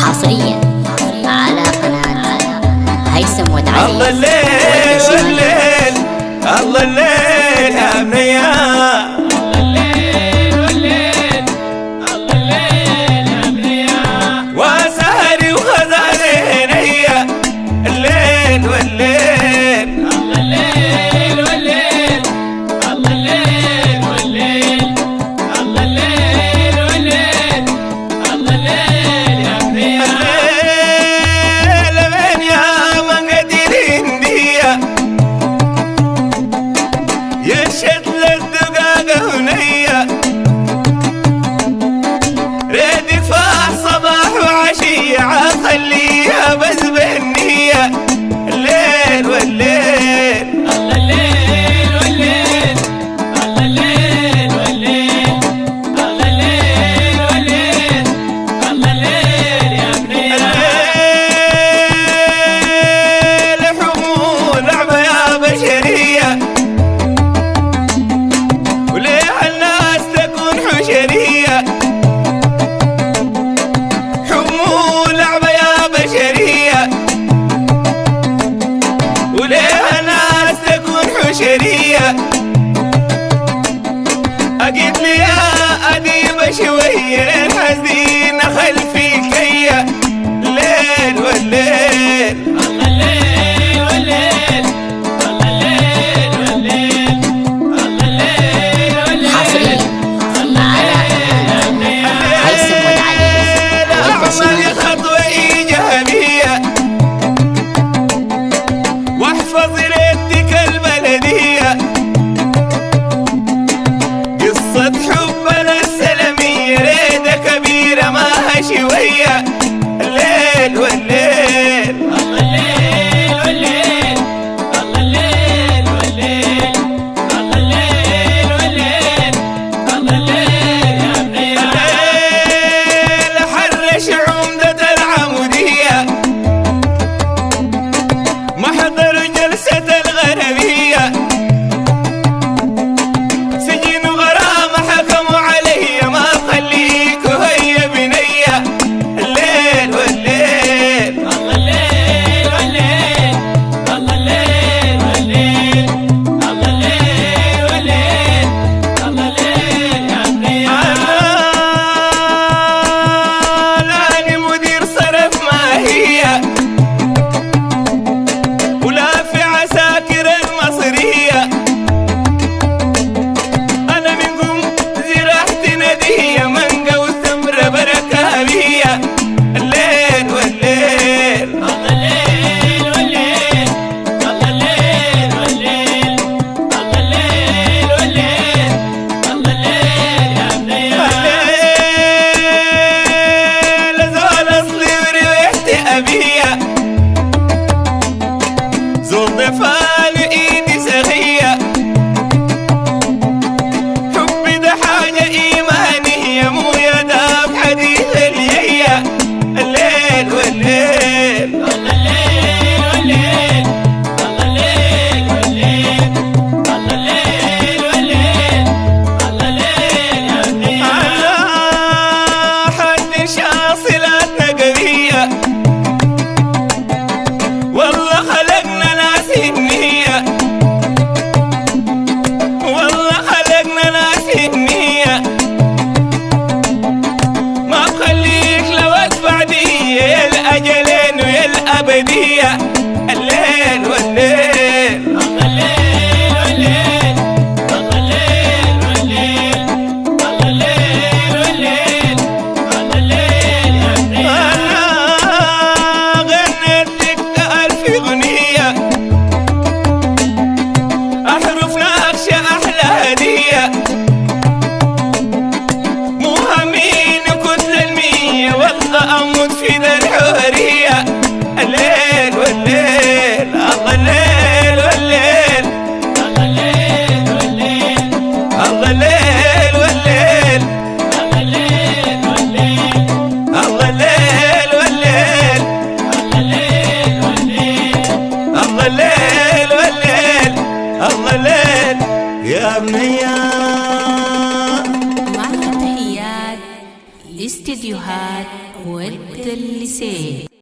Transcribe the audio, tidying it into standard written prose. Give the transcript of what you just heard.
حصريا على قناة هيثم وتعلي. الله الليل والليل، الله الليل يا بنيا، الله الليل والليل، الله الليل يا بنيا، وسهري وخزاني عينيا الليل والليل، الله الليل والليل، الله الليل والليل، الله الليل والليل، الله الليل يا بنيا. الليل من يا من قدرين بيا يشهد للدقاقة هنية، ريد يفاح صباح وعشية عخليها بس بالنية الليل والليل، الله الليل والليل، الله الليل والليل، الله الليل والليل، الله الليل يا بنيا. الليل حمول لعبة يا بشرية، وليه الناس تكون حشرية، حمول لعبة يا بشرية، وليه الناس تكون حشرية. أجيب لي يا أديبة شوية الحزين خلفي كيا الليل والليل، الله الليل والليل، الله الليل والليل، الله الليل والليل. حصريا على قناة هيثم وتعلي. أعمل خطوة إيجابية واحفظ ريتك البلدية، قصة حبنا السلمية ريدة كبيرة ماها شوية الليل والليل، الله الليل والليل، الله الليل والليل، الله الليل والليل، الله الليل يا بنيا. الليل حرش عمدة العمودية محضر جلسة الغربية، سجن غرامة حكموا علي ما خليك وهي بنية الليل والليل، الله الليل والليل، الله الليل والليل، الله الليل والليل، الله الليل يا بنيا. أنا مدير صرف ما هي ولا في عساكر المصرية، أنا من قوم زراحة ندية منقى وثمر بركابية الليل والليل، الله الليل والليل، الله الليل والليل، الله الليل والليل، الله الليل يا بنيا. الليل زول أصلي وريحتي أبية، زول ضفان ايدي سخية، حبي ده حاجة ايمانية مو يداب حديث اليية الليل والليل، الله الليل والليل، الله الليل والليل، الله الليل والليل، الله الليل يا بنيا. أنا حد شاصلاتنا قوية والله خلقنا ناس النية، والله خلقنا ناس النية، ما بخليك لو ادفع دية يا الأجلين ويا الأبدية الليل والليل، الله الليل والليل، الله الليل والليل، الله الليل والليل، الله الليل يا بنيا. أنا غنيت لك ألف أغنية أحرف نقشة أحلى هدية، مو همين كتلة المية والله أموت في ذا الحرية الليل والليل. استديوهات والتلسين.